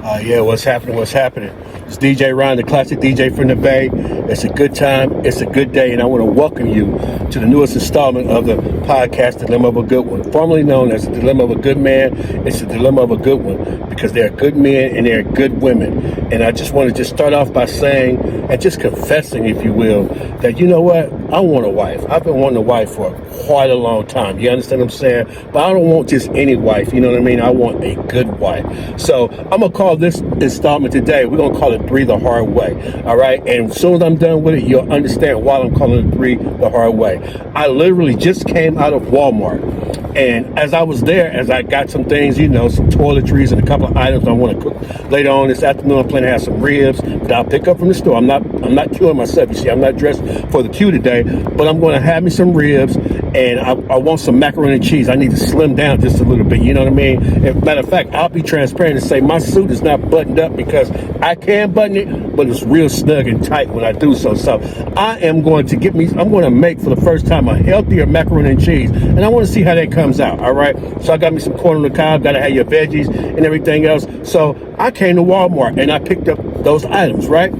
Yeah, what's happening? What's happening? It's DJ Ron, the classic DJ from the Bay. It's a good time. It's a good day, and I want to welcome you to the newest installment of the podcast, Dilemma of a Good One, formerly known as the Dilemma of a Good Man. It's the Dilemma of a Good One because there are good men and there are good women. And I just want to just start off by saying and just confessing, if you will, that you know what? I want a wife. I've been wanting a wife for quite a long time. You understand what I'm saying? But I don't want just any wife. You know what I mean? I want a good wife. So I'm going to call this installment today, we're going to call it 3 the Hard Way. All right? And as soon as I'm done with it, you'll understand why I'm calling it 3 the Hard Way. I literally just came out of Walmart. And as I was there, as I got some things, you know, some toiletries and a couple of items I want to cook later on this afternoon, I'm planning to have some ribs that I'll pick up from the store. I'm not queuing myself. You see, I'm not dressed for the queue today, but I'm going to have me some ribs, and I want some macaroni and cheese. I need to slim down just a little bit. You know what I mean? As a matter of fact, I'll be transparent and say my suit is not buttoned up because I can button it, but it's real snug and tight when I do so. So I am going to I'm going to make for the first time a healthier macaroni and cheese, and I want to see how that comes out. All right. So I got me some corn on the cob, got to have your veggies and everything else. So I came to Walmart and I picked up those items, right?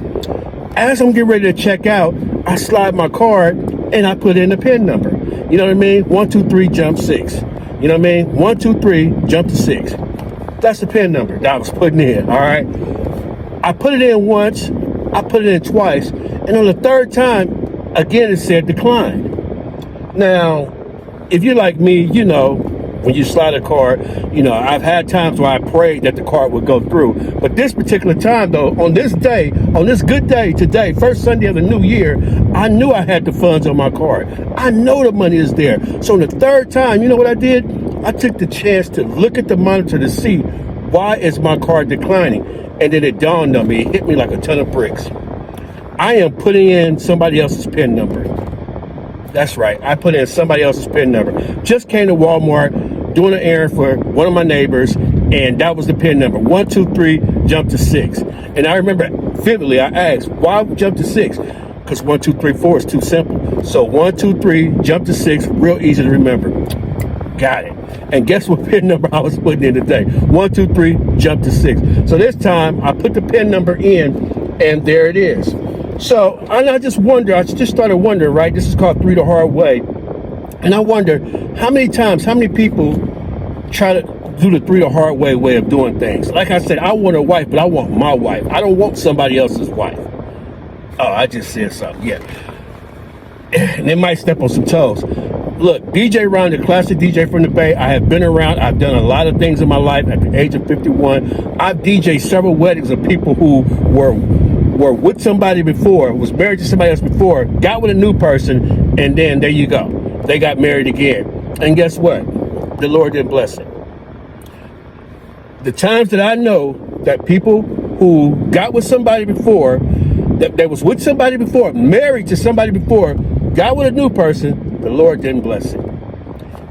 As I'm getting ready to check out, I slide my card and I put in the PIN number. You know what I mean? 1, 2, 3, jump 6. You know what I mean? 1, 2, 3, jump to 6. That's the PIN number that I was putting in. All right. I put it in once, I put it in twice, and on the third time, again, it said decline. Now, if you're like me, you know, when you slide a card, you know, I've had times where I prayed that the card would go through. But this particular time, though, on this day, on this good day today, first Sunday of the new year, I knew I had the funds on my card. I know the money is there. So on the third time, you know what I did? I took the chance to look at the monitor to see why is my card declining. And then it dawned on me, it hit me like a ton of bricks. I am putting in somebody else's PIN number. That's right. I put in somebody else's PIN number. Just came to Walmart doing an errand for one of my neighbors, and that was the PIN number. 1, 2, 3, jump to 6. And I remember vividly, I asked, why jump to 6? Because 1, 2, 3, 4 is too simple. So 1, 2, 3, jump to 6, real easy to remember. Got it. And guess what PIN number I was putting in today? 1, 2, 3, jump to 6. So this time I put the PIN number in, and there it is. So I just started wondering, right? This is called 3 the Hard Way. And I wonder how many people try to do the 3 the Hard way of doing things. Like I said, I want a wife, but I want my wife. I don't want somebody else's wife. Oh, I just said something. Yeah. And they might step on some toes. Look, DJ Ron, the classic DJ from the Bay. I have been around. I've done a lot of things in my life at the age of 51. I've DJed several weddings of people who were with somebody before, was married to somebody else before, got with a new person, and then there you go. They got married again. And guess what? The Lord didn't bless it. The times that I know that people who got with somebody before, that was with somebody before, married to somebody before, got with a new person, the Lord didn't bless it.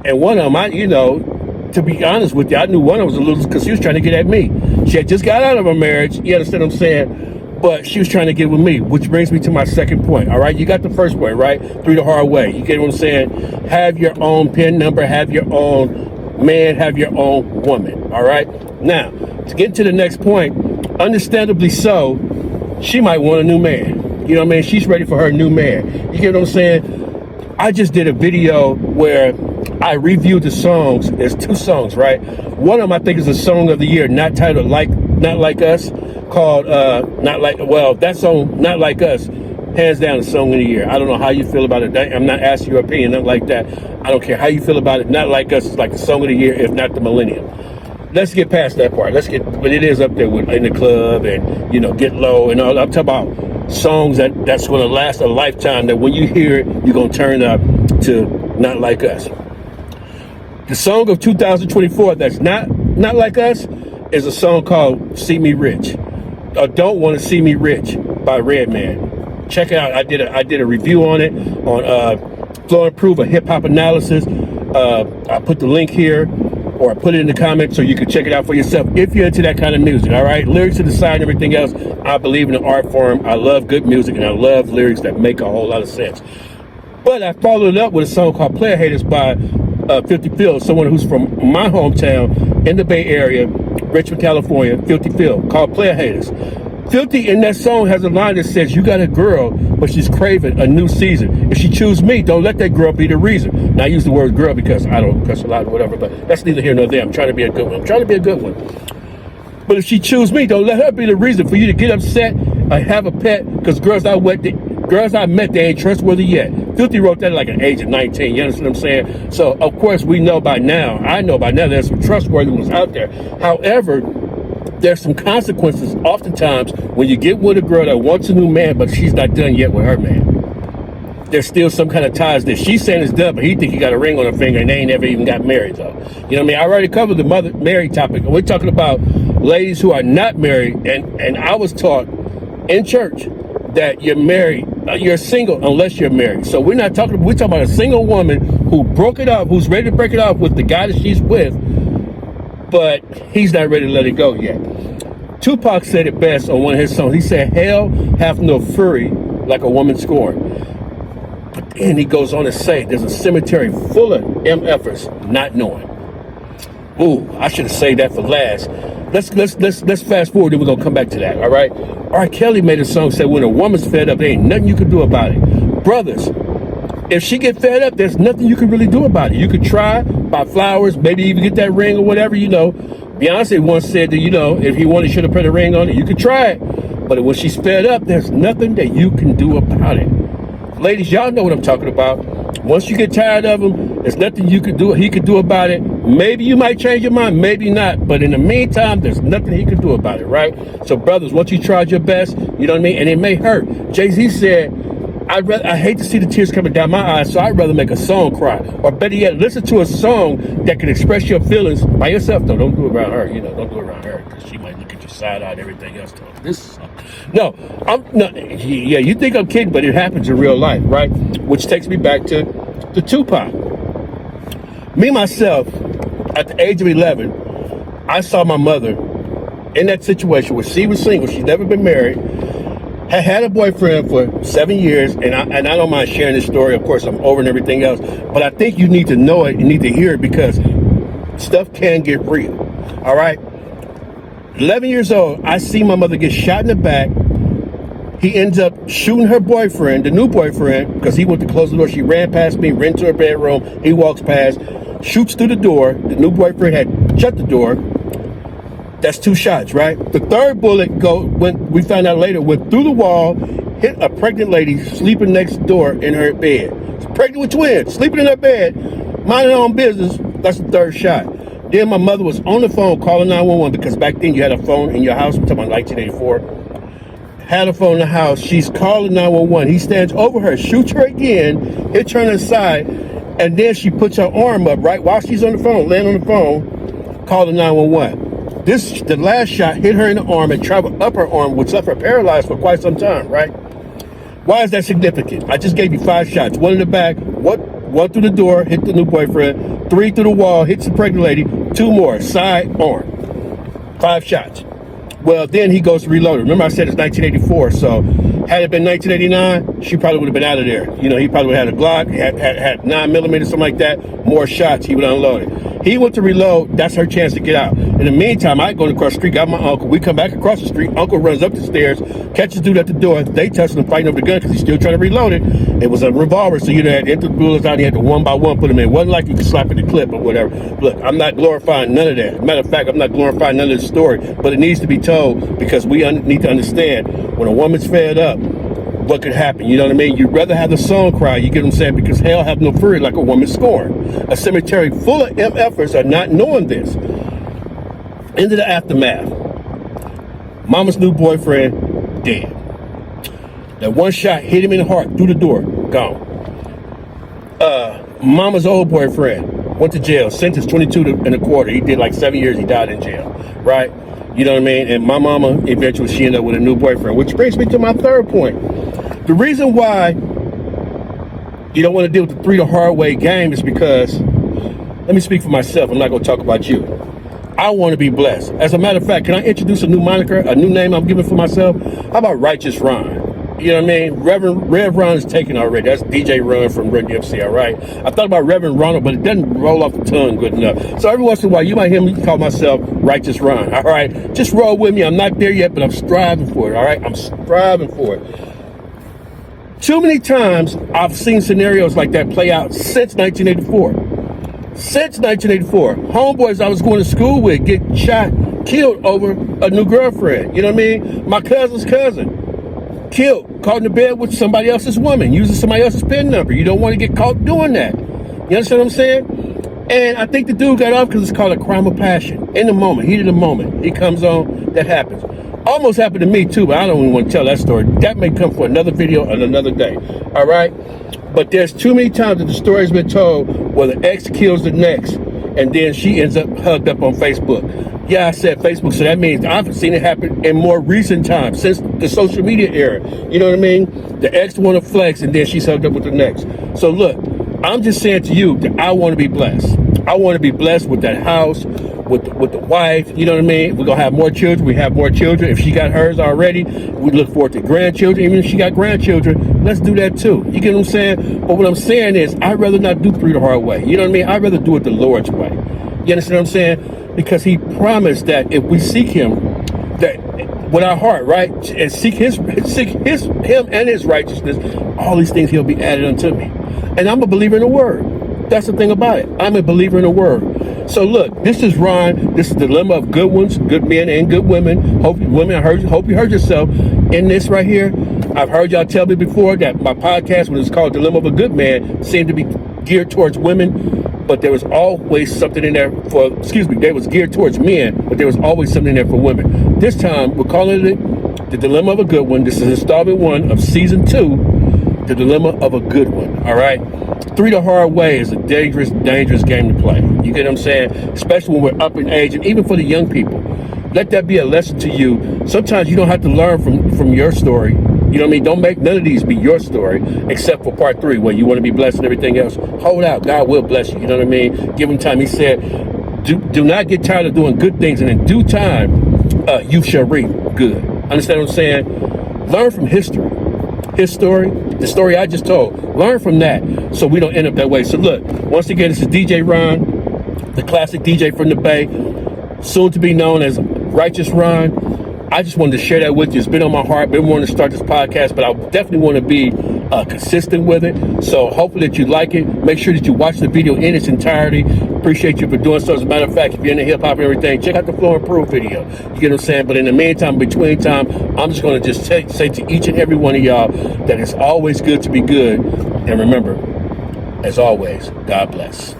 And one of them, to be honest with you, I knew one of them was a little, because she was trying to get at me. She had just got out of a marriage, you understand what I'm saying? But she was trying to get with me, which brings me to my second point, all right? You got the first point, right? 3 the Hard Way. You get what I'm saying? Have your own PIN number, have your own man, have your own woman, all right? Now, to get to the next point, understandably so, she might want a new man. You know what I mean? She's ready for her new man. You get what I'm saying? I just did a video where I reviewed the songs. There's 2 songs, right? One of them I think is a song of the year, not titled Not Like Us, called that song, Not Like Us, hands down the song of the year. I don't know how you feel about it. I'm not asking your opinion, nothing like that. I don't care how you feel about it. Not Like Us is like the song of the year, if not the millennium. Let's get past that part. But it is up there with In the Club and, Get Low and all. I'm talking about songs that's going to last a lifetime, that when you hear it, you're going to turn up to Not Like Us. The song of 2024 that's not like us is a song called See Me Rich. Or Don't Want to See Me Rich by Redman. Check it out. I did a review on it on Flow and Prove, a hip hop analysis. I put the link here, or I put it in the comments so you can check it out for yourself if you're into that kind of music. All right, lyrics to the side and everything else. I believe in the art form. I love good music, and I love lyrics that make a whole lot of sense. But I followed it up with a song called Player Haters by 50 Phil, someone who's from my hometown, in the Bay Area, Richmond, California, Filthy Phil, called Player Haters. Filthy in that song has a line that says, you got a girl, but she's craving a new season. If she choose me, don't let that girl be the reason. Now I use the word girl because I don't cuss a lot or whatever, but that's neither here nor there. I'm trying to be a good one. But if she choose me, don't let her be the reason for you to get upset or have a pet, because girls I met, they ain't trustworthy yet. Filthy wrote that at like an age of 19, you understand what I'm saying? So, of course, I know by now there's some trustworthy ones out there. However, there's some consequences oftentimes when you get with a girl that wants a new man, but she's not done yet with her man. There's still some kind of ties there. She's saying it's done, but he think he got a ring on her finger and they ain't never even got married, though. You know what I mean? I already covered the married topic. We're talking about ladies who are not married, and I was taught in church that you're married, you're single unless you're married. So we're talking about a single woman who broke it up, who's ready to break it off with the guy that she's with, but he's not ready to let it go yet. Tupac said it best on one of his songs. He said, hell hath no fury like a woman scorned. But then he goes on to say, there's a cemetery full of MFers not knowing. Ooh, I should have saved that for last. Let's fast forward, then we're gonna come back to that, all right? R. Kelly made a song said, when a woman's fed up, there ain't nothing you can do about it. Brothers, if she get fed up, there's nothing you can really do about it. You could try, buy flowers, maybe even get that ring or whatever, you know. Beyonce once said that, you know, if he wanted, should have put a ring on it. You could try it. But when she's fed up, there's nothing that you can do about it. Ladies, y'all know what I'm talking about. Once you get tired of him, there's nothing he could do about it. Maybe you might change your mind, maybe not. But in the meantime, there's nothing he can do about it, right? So brothers, once you tried your best, you know what I mean? And it may hurt. Jay-Z said, I hate to see the tears coming down my eyes, so I'd rather make a song cry. Or better yet, listen to a song that can express your feelings by yourself, though. Don't do it around her, don't do it around her, because she might look at your side eye and everything else. You think I'm kidding, but it happens in real life, right? Which takes me back to the Tupac. Me, myself, at the age of 11, I saw my mother in that situation where she was single, she's never been married, had a boyfriend for 7 years, and I don't mind sharing this story. Of course, I'm over and everything else, but I think you need to know it, you need to hear it, because stuff can get real, all right? 11 years old, I see my mother get shot in the back. He ends up shooting her boyfriend, the new boyfriend, because he went to close the door. She ran past me, ran to her bedroom. He walks past, shoots through the door. The new boyfriend had shut the door. That's 2 shots, right? The third bullet, we found out later, went through the wall, hit a pregnant lady sleeping next door in her bed. She's pregnant with twins, sleeping in her bed, minding her own business. That's the third shot. Then my mother was on the phone calling 911, because back then you had a phone in your house. I'm talking about 1984. Had a phone in the house. She's calling 911. He stands over her, shoots her again, hits her on the side, and then she puts her arm up, right, while she's on the phone, laying on the phone, calling 911. The last shot hit her in the arm and traveled up her arm, which left her paralyzed for quite some time, right? Why is that significant? I just gave you 5 shots. 1 in the back, one through the door, hit the new boyfriend, 3 through the wall, hits the pregnant lady, 2 more, side arm. 5 shots. Well, then he goes to reload it. Remember I said it's 1984, so had it been 1989, she probably would have been out of there. He probably would have had a Glock, had 9mm, something like that. More shots, he would unload it. He went to reload, that's her chance to get out. In the meantime, I go across the street, got my uncle. We come back across the street, uncle runs up the stairs, catches dude at the door. They touch him, fighting over the gun because he's still trying to reload it. It was a revolver, so you had to enter the bullets out, he had to one by one put them in. It wasn't like you could slap in the clip or whatever. Look, I'm not glorifying none of that. Matter of fact, I'm not glorifying none of this story, but it needs to be told because we need to understand when a woman's fed up, what could happen, you know what I mean? You'd rather have the song cry, you get what I'm saying? Because hell have no fury like a woman scorned. A cemetery full of MFers are not knowing this. Into the aftermath. Mama's new boyfriend, dead. That one shot hit him in the heart through the door, gone. Mama's old boyfriend went to jail, sentenced 22 and a quarter. He did like 7 years, he died in jail, right? You know what I mean? And my mama, eventually she ended up with a new boyfriend, which brings me to my third point. The reason why you don't want to deal with the 3 the hard way game is because, let me speak for myself, I'm not going to talk about you. I want to be blessed. As a matter of fact, can I introduce a new moniker, a new name I'm giving for myself? How about Righteous Ron? You know what I mean? Rev Ron is taken already. That's DJ Run from Run DMC, all right? I thought about Reverend Ronald, but it doesn't roll off the tongue good enough. So every once in a while, you might hear me call myself Righteous Ron, all right? Just roll with me. I'm not there yet, but I'm striving for it, all right? I'm striving for it. Too many times, I've seen scenarios like that play out since 1984. Since 1984. Homeboys I was going to school with get shot, killed over a new girlfriend. You know what I mean? My cousin's cousin. Killed, caught in the bed with somebody else's woman, using somebody else's PIN number. You don't want to get caught doing that. You understand what I'm saying? And I think the dude got off because it's called a crime of passion. In the moment, heat of the moment. He comes on, that happens. Almost happened to me too, but I don't even want to tell that story. That may come for another video on another day. All right? But there's too many times that the story's been told where the ex kills the next, and then she ends up hugged up on Facebook. Yeah, I said Facebook, so that means I've seen it happen in more recent times, since the social media era. You know what I mean? The ex want to flex, and then she's hugged up with the next. So look, I'm just saying to you that I want to be blessed. I want to be blessed with that house, with the wife. You know what I mean? We're going to have more children. We have more children. If she got hers already, we look forward to grandchildren. Even if she got grandchildren, let's do that too. You get what I'm saying? But what I'm saying is, I'd rather not do through the hard way. You know what I mean? I'd rather do it the Lord's way. You understand what I'm saying? Because he promised that if we seek him, that with our heart, right, and seek him and his righteousness, all these things he'll be added unto me. And I'm a believer in the word. That's the thing about it. I'm a believer in the word. So look, this is Ron. This is the dilemma of good ones, good men and good women. Hope you heard yourself in this right here. I've heard y'all tell me before that my podcast, when it's called Dilemma of a Good Man, seemed to be geared towards women. But there was always something in there there was geared towards men, but there was always something in there for women. This time, we're calling it The Dilemma of a Good One. This is installment 1 of season 2, The Dilemma of a Good One, all right? Through the hard way is a dangerous, dangerous game to play. You get what I'm saying? Especially when we're up in age, and even for the young people. Let that be a lesson to you. Sometimes you don't have to learn from your story. You know what I mean? Don't make none of these be your story, except for part 3, where you want to be blessed and everything else. Hold out. God will bless you. You know what I mean? Give him time. He said, do not get tired of doing good things, and in due time, you shall reap good. Understand what I'm saying? Learn from history. His story, the story I just told. Learn from that so we don't end up that way. So look, once again, this is DJ Ron, the classic DJ from the Bay, soon to be known as Righteous Ron. I just wanted to share that with you. It's been on my heart. Been wanting to start this podcast, but I definitely want to be consistent with it. So hopefully that you like it. Make sure that you watch the video in its entirety. Appreciate you for doing so. As a matter of fact, if you're into hip hop and everything, check out the Flow and Proof video. You get what I'm saying? But in the meantime, between time, I'm just going to just say to each and every one of y'all that it's always good to be good. And remember, as always, God bless.